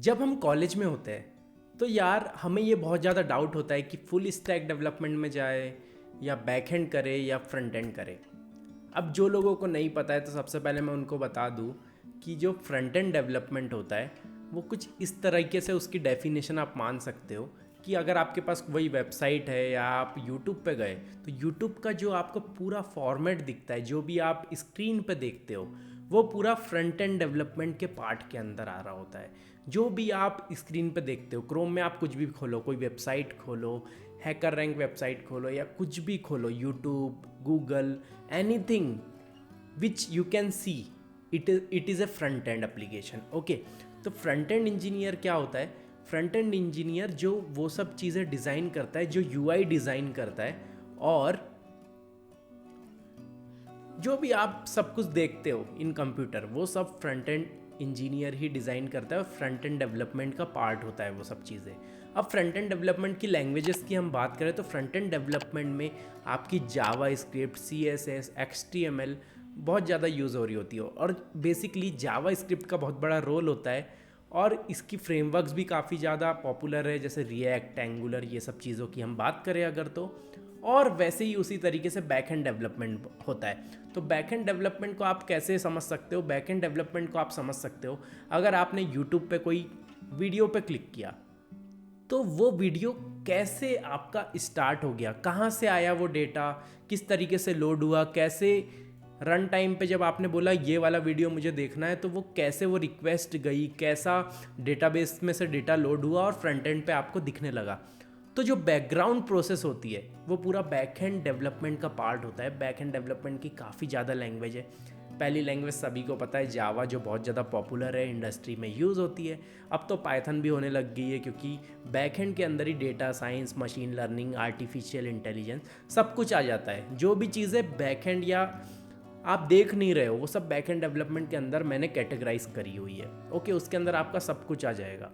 जब हम कॉलेज में होते हैं तो यार हमें ये बहुत ज़्यादा डाउट होता है कि फुल स्टैक डेवलपमेंट में जाए या बैक एंड करे या फ्रंट एंड करे। अब जो लोगों को नहीं पता है तो सबसे पहले मैं उनको बता दूं कि जो फ्रंट एंड डेवलपमेंट होता है वो कुछ इस तरीके से उसकी डेफिनेशन आप मान सकते हो कि अगर आपके पास वही वेबसाइट है या आप यूट्यूब पे गए तो यूट्यूब का जो आपको पूरा फॉर्मेट दिखता है, जो भी आप स्क्रीन पे देखते हो, वो पूरा फ्रंट एंड डेवलपमेंट के पार्ट के अंदर आ रहा होता है। जो भी आप स्क्रीन पे देखते हो, क्रोम में आप कुछ भी खोलो, कोई वेबसाइट खोलो, हैकर रैंक वेबसाइट खोलो या कुछ भी खोलो, YouTube, Google, anything which you can see, it is a front end application. Okay, तो फ्रंट एंड इंजीनियर क्या होता है? फ्रंट एंड इंजीनियर जो वो सब चीज़ें डिज़ाइन करता है, जो यूआई डिज़ाइन करता है, और जो भी आप सब कुछ देखते हो इन कंप्यूटर, वो सब फ्रंट एंड इंजीनियर ही डिज़ाइन करता है और फ्रंट एंड डेवलपमेंट का पार्ट होता है वो सब चीज़ें। अब फ्रंट एंड डेवलपमेंट की लैंग्वेजेस की हम बात करें तो फ्रंट एंड डेवलपमेंट में आपकी जावा स्क्रिप्ट, CSS, HTML बहुत ज़्यादा यूज़ हो रही होती है, और बेसिकली जावा स्क्रिप्ट का बहुत बड़ा रोल होता है, और इसकी फ्रेमवर्क्स भी काफ़ी ज़्यादा पॉपुलर है, जैसे रिएक्ट, एंगुलर, ये सब चीज़ों की हम बात करें अगर तो। और वैसे ही उसी तरीके से बैक एंड डेवलपमेंट होता है। तो बैक एंड डेवलपमेंट को आप कैसे समझ सकते हो? बैक एंड डेवलपमेंट को आप समझ सकते हो अगर आपने यूट्यूब पे कोई वीडियो पे क्लिक किया तो वो वीडियो कैसे आपका स्टार्ट हो गया, कहाँ से आया वो डेटा, किस तरीके से लोड हुआ, कैसे रन टाइम पे जब आपने बोला ये वाला वीडियो मुझे देखना है तो वो कैसे वो रिक्वेस्ट गई, कैसा डेटाबेस में से डेटा लोड हुआ और फ्रंट एंड पे आपको दिखने लगा। तो जो बैकग्राउंड प्रोसेस होती है वो पूरा बैक एंड डेवलपमेंट का पार्ट होता है। बैक एंड डेवलपमेंट की काफ़ी ज़्यादा लैंग्वेज है। पहली लैंग्वेज सभी को पता है, जावा, जो बहुत ज़्यादा पॉपुलर है, इंडस्ट्री में यूज़ होती है। अब तो पाइथन भी होने लग गई है, क्योंकि बैक एंड के अंदर ही data science, machine learning, artificial intelligence सब कुछ आ जाता है। जो भी चीज़ें बैक एंड या आप देख नहीं रहे हो वो सब बैक एंड डेवलपमेंट के अंदर मैंने कैटेगराइज करी हुई है। ओके, उसके अंदर आपका सब कुछ आ जाएगा।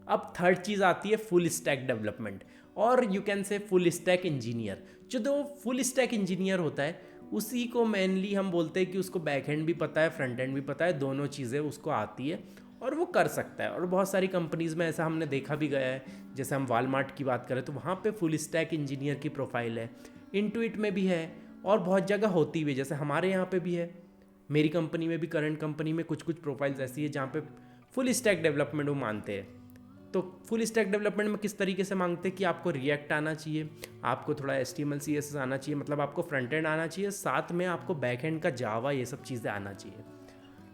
अब थर्ड चीज़ आती है फुल स्टैक डेवलपमेंट, और you can say full stack engineer. जो दो फुल स्टैक इंजीनियर होता है उसी को मेनली हम बोलते हैं कि उसको बैक एंड भी पता है, फ्रंट एंड भी पता है, दोनों चीज़ें उसको आती है और वो कर सकता है। और बहुत सारी कंपनीज़ में ऐसा हमने देखा भी गया है। जैसे हम वालमार्ट की बात करें तो वहाँ पे फुल स्टैक इंजीनियर की प्रोफाइल है, इंटुइट में भी है, और बहुत जगह होती भी है, जैसे हमारे यहाँ पे भी है। मेरी कंपनी में भी, करंट कंपनी में कुछ कुछ प्रोफाइल्स ऐसी है जहाँ पे फुल स्टैक डेवलपमेंट वो मानते हैं। तो फुल स्टैक डेवलपमेंट में किस तरीके से मांगते हैं कि आपको रिएक्ट आना चाहिए, आपको थोड़ा HTML CSS आना चाहिए, मतलब आपको फ्रंट एंड आना चाहिए, साथ में आपको बैक एंड का जावा, ये सब चीज़ें आना चाहिए।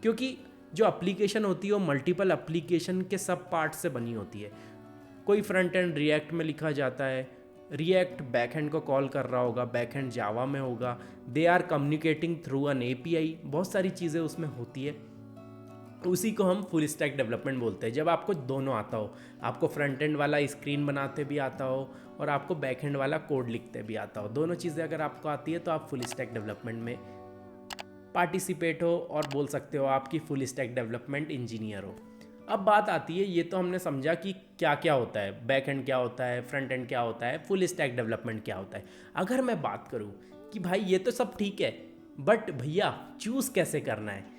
क्योंकि जो एप्लीकेशन होती है वो मल्टीपल एप्लीकेशन के सब पार्ट से बनी होती है। कोई फ्रंट एंड रिएक्ट में लिखा जाता है, रिएक्ट बैक एंड को कॉल कर रहा होगा, बैक एंड जावा में होगा, they are communicating through an API, बहुत सारी चीज़ें उसमें होती है। उसी को हम फुल स्टैक डेवलपमेंट बोलते हैं। जब आपको दोनों आता हो, आपको फ्रंट एंड वाला स्क्रीन बनाते भी आता हो और आपको बैक एंड वाला कोड लिखते भी आता हो, दोनों चीज़ें अगर आपको आती है तो आप फुल स्टैक डेवलपमेंट में पार्टिसिपेट हो और बोल सकते हो आपकी फुल स्टैक डेवलपमेंट इंजीनियर हो। अब बात आती है, ये तो हमने समझा कि क्या क्या होता है, बैक एंड क्या होता है, फ्रंट एंड क्या होता है, फुल स्टैक डेवलपमेंट क्या होता है। अगर मैं बात करूँ कि भाई ये तो सब ठीक है, बट भैया चूज़ कैसे करना है?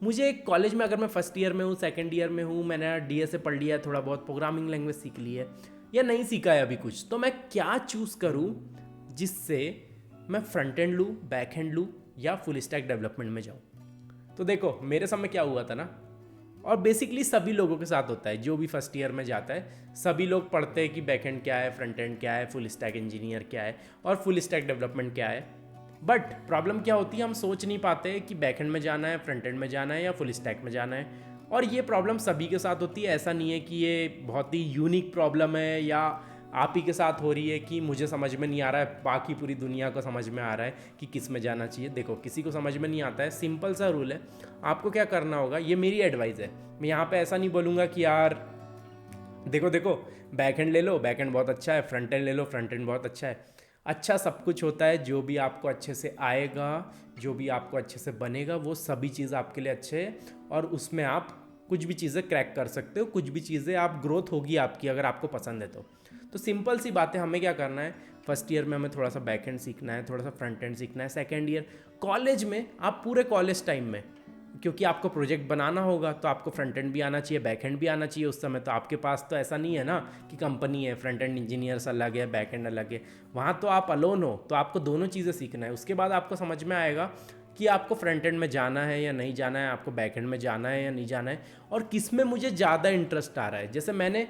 मुझे कॉलेज में, अगर मैं फर्स्ट ईयर में हूँ, सेकंड ईयर में हूँ, मैंने DSA पढ़ लिया है, थोड़ा बहुत प्रोग्रामिंग लैंग्वेज सीख ली है या नहीं सीखा है अभी कुछ, तो मैं क्या चूज़ करूँ जिससे मैं फ्रंट एंड लूँ, बैक एंड लूँ या फुल स्टैक डेवलपमेंट में जाऊँ? तो देखो मेरे समय क्या हुआ था ना, और बेसिकली सभी लोगों के साथ होता है, जो भी फर्स्ट ईयर में जाता है सभी लोग पढ़ते हैं कि बैक एंड क्या है, फ्रंट एंड क्या है, फुल स्टैक इंजीनियर क्या है और फुल स्टैक डेवलपमेंट क्या है। बट प्रॉब्लम क्या होती है, हम सोच नहीं पाते कि बैक एंड में जाना है, फ्रंट एंड में जाना है या फुल स्टैक में जाना है। और ये प्रॉब्लम सभी के साथ होती है, ऐसा नहीं है कि ये बहुत ही यूनिक प्रॉब्लम है या आप ही के साथ हो रही है कि मुझे समझ में नहीं आ रहा है, बाकी पूरी दुनिया को समझ में आ रहा है कि किस में जाना चाहिए। देखो किसी को समझ में नहीं आता है, सिंपल सा रूल है। आपको क्या करना होगा, ये मेरी एडवाइस है, मैं यहाँ पे ऐसा नहीं बोलूँगा कि यार देखो देखो बैक एंड ले लो, बैक एंड बहुत अच्छा है, फ्रंट एंड ले लो, फ्रंट एंड बहुत अच्छा है। अच्छा सब कुछ होता है, जो भी आपको अच्छे से आएगा, जो भी आपको अच्छे से बनेगा, वो सभी चीज़ आपके लिए अच्छे है, और उसमें आप कुछ भी चीज़ें क्रैक कर सकते हो, कुछ भी चीज़ें आप ग्रोथ होगी आपकी अगर आपको पसंद है तो सिंपल सी बात है, हमें क्या करना है, फर्स्ट ईयर में हमें थोड़ा सा बैक एंड सीखना है, थोड़ा सा फ्रंट एंड सीखना है। सेकेंड ईयर कॉलेज में, आप पूरे कॉलेज टाइम में क्योंकि आपको प्रोजेक्ट बनाना होगा तो आपको फ्रंट एंड भी आना चाहिए, बैक एंड भी आना चाहिए। उस समय तो आपके पास तो ऐसा नहीं है ना कि कंपनी है, फ्रंट एंड इंजीनियर्स अलग है, बैक एंड अलग है। वहाँ तो आप अलोन हो, तो आपको दोनों चीज़ें सीखना है। उसके बाद आपको समझ में आएगा कि आपको फ्रंट एंड में जाना है या नहीं जाना है, आपको बैक एंड में जाना है या नहीं जाना है, और किस में मुझे ज़्यादा इंटरेस्ट आ रहा है। जैसे मैंने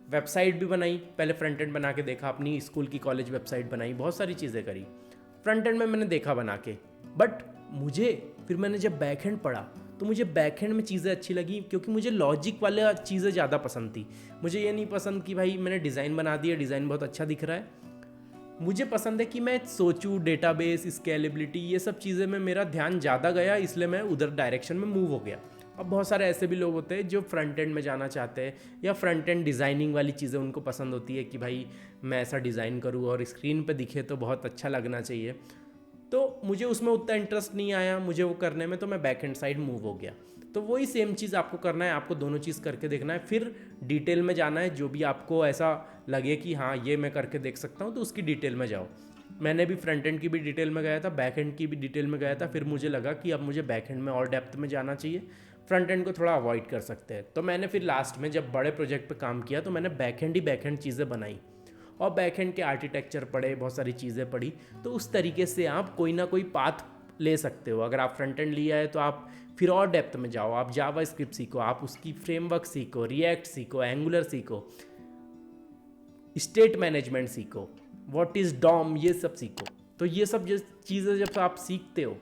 वेबसाइट भी बनाई, पहले फ्रंट एंड बना के देखा, अपनी स्कूल की कॉलेज वेबसाइट बनाई, बहुत सारी चीज़ें करी फ्रंट एंड में मैंने देखा बना के। बट मुझे फिर मैंने जब बैक एंड पढ़ा तो मुझे बैक एंड में चीज़ें अच्छी लगी, क्योंकि मुझे लॉजिक वाले चीज़ें ज़्यादा पसंद थी। मुझे ये नहीं पसंद कि भाई मैंने डिज़ाइन बना दिया, डिज़ाइन बहुत अच्छा दिख रहा है। मुझे पसंद है कि मैं सोचूं, डेटाबेस, स्केलेबिलिटी, ये सब चीज़ें में मेरा ध्यान ज़्यादा गया, इसलिए मैं उधर डायरेक्शन में मूव हो गया। अब बहुत सारे ऐसे भी लोग होते हैं जो फ्रंट एंड में जाना चाहते हैं, या फ्रंट एंड डिज़ाइनिंग वाली चीज़ें उनको पसंद होती है कि भाई मैं ऐसा डिज़ाइन करूँ और स्क्रीन पे दिखे तो बहुत अच्छा लगना चाहिए। तो मुझे उसमें उतना इंटरेस्ट नहीं आया मुझे वो करने में, तो मैं बैक एंड साइड मूव हो गया। तो वही सेम चीज़ आपको करना है, आपको दोनों चीज़ करके देखना है, फिर डिटेल में जाना है। जो भी आपको ऐसा लगे कि हाँ ये मैं करके देख सकता हूँ, तो उसकी डिटेल में जाओ। मैंने भी फ्रंट एंड की भी डिटेल में गया था, बैक एंड की भी डिटेल में गया था। फिर मुझे लगा कि अब मुझे बैक एंड में और डेप्थ में जाना चाहिए, फ्रंट एंड को थोड़ा अवॉइड कर सकते हैं। तो मैंने फिर लास्ट में जब बड़े प्रोजेक्ट पे काम किया तो मैंने बैक एंड चीज़ें बनाई, और बैक एंड के आर्किटेक्चर पढ़े, बहुत सारी चीज़ें पढ़ी। तो उस तरीके से आप कोई ना कोई पाथ ले सकते हो। अगर आप फ्रंट एंड लिया है तो आप फिर और डेप्थ में जाओ, आप जावा स्क्रिप्ट सीखो, आप उसकी फ्रेमवर्क सीखो, रिएक्ट सीखो, एंगुलर सीखो, स्टेट मैनेजमेंट सीखो, व्हाट इज़ डॉम, ये सब सीखो। तो ये सब चीज़ें जब आप सीखते हो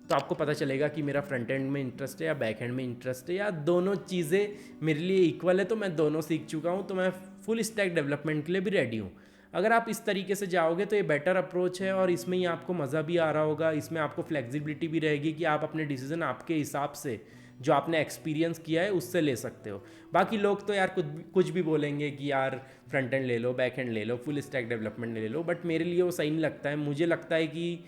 तो आपको पता चलेगा कि मेरा फ्रंट एंड में इंटरेस्ट है या बैक एंड में इंटरेस्ट है, या दोनों चीज़ें मेरे लिए इक्वल है। तो मैं दोनों सीख चुका हूँ, तो मैं फुल स्टैक डेवलपमेंट के लिए भी रेडी हूँ। अगर आप इस तरीके से जाओगे तो ये बेटर अप्रोच है, और इसमें ही आपको मज़ा भी आ रहा होगा, इसमें आपको फ्लेक्सिबिलिटी भी रहेगी कि आप अपने डिसीजन आपके हिसाब से जो आपने एक्सपीरियंस किया है उससे ले सकते हो। बाकी लोग तो यार कुछ भी बोलेंगे कि यार फ्रंट एंड ले लो, बैक एंड ले लो, फुल स्टैक डेवलपमेंट ले लो, बट मेरे लिए वो सही नहीं लगता है। मुझे लगता है कि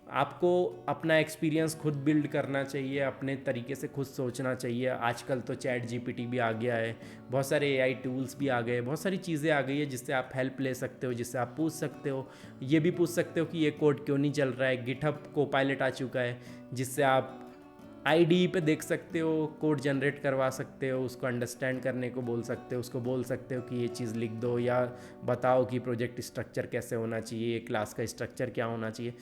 आपको अपना एक्सपीरियंस खुद बिल्ड करना चाहिए, अपने तरीके से खुद सोचना चाहिए। आजकल तो चैट जीपीटी भी आ गया है, बहुत सारे एआई टूल्स भी आ गए, बहुत सारी चीज़ें आ गई है जिससे आप हेल्प ले सकते हो, जिससे आप पूछ सकते हो। ये भी पूछ सकते हो कि ये कोड क्यों नहीं चल रहा है। गिटहब कोपायलट आ चुका है जिससे आप आईडी पे देख सकते हो, कोड जनरेट करवा सकते हो, उसको अंडरस्टैंड करने को बोल सकते हो, उसको बोल सकते हो कि ये चीज़ लिख दो, या बताओ कि प्रोजेक्ट स्ट्रक्चर कैसे होना चाहिए, क्लास का स्ट्रक्चर क्या होना चाहिए।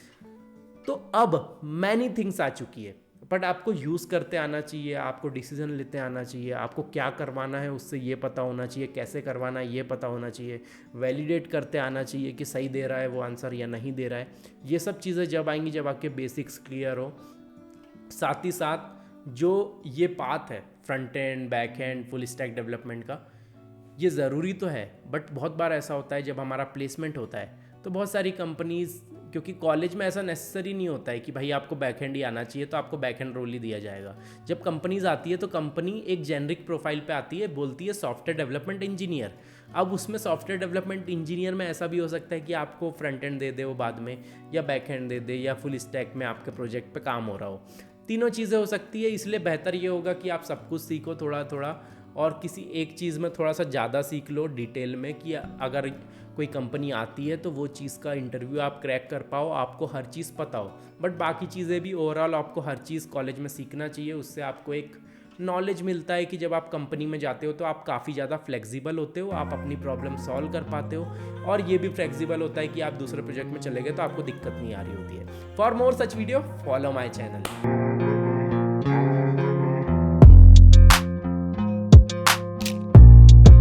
तो अब मैनी थिंग्स आ चुकी है, बट आपको यूज़ करते आना चाहिए, आपको डिसीजन लेते आना चाहिए, आपको क्या करवाना है उससे ये पता होना चाहिए, कैसे करवाना है ये पता होना चाहिए, वैलिडेट करते आना चाहिए कि सही दे रहा है वो आंसर या नहीं दे रहा है। ये सब चीज़ें जब आएंगी जब आपके बेसिक्स क्लियर हो। साथ ही साथ जो ये पाथ है front end, back and, full stack development का, ये ज़रूरी तो है, बट बहुत बार ऐसा होता है जब हमारा प्लेसमेंट होता है तो बहुत सारी कंपनीज़, क्योंकि कॉलेज में ऐसा नेसेसरी नहीं होता है कि भाई आपको बैक एंड ही आना चाहिए तो आपको बैक एंड रोल ही दिया जाएगा। जब कंपनीज आती है तो कंपनी एक जेनरिक प्रोफाइल पे आती है, बोलती है सॉफ्टवेयर डेवलपमेंट इंजीनियर। अब उसमें सॉफ्टवेयर डेवलपमेंट इंजीनियर में ऐसा भी हो सकता है कि आपको फ्रंट एंड दे दे वो बाद में, या बैक एंड दे दे, या फुल स्टैक में आपके प्रोजेक्ट पे काम हो रहा हो। तीनों चीज़ें हो सकती है, इसलिए बेहतर ये होगा कि आप सब कुछ सीखो थोड़ा थोड़ा, और किसी एक चीज़ में थोड़ा सा ज़्यादा सीख लो डिटेल में, कि अगर कोई कंपनी आती है तो वो चीज़ का इंटरव्यू आप क्रैक कर पाओ, आपको हर चीज़ पता हो। बट बाकी चीज़ें भी ओवरऑल आपको हर चीज़ कॉलेज में सीखना चाहिए, उससे आपको एक नॉलेज मिलता है कि जब आप कंपनी में जाते हो तो आप काफ़ी ज़्यादा फ्लेक्सिबल होते हो, आप अपनी प्रॉब्लम सॉल्व कर पाते हो, और ये भी फ्लेक्सिबल होता है कि आप दूसरे प्रोजेक्ट में चले गए तो आपको दिक्कत नहीं आ रही होती है। For more such video follow my channel.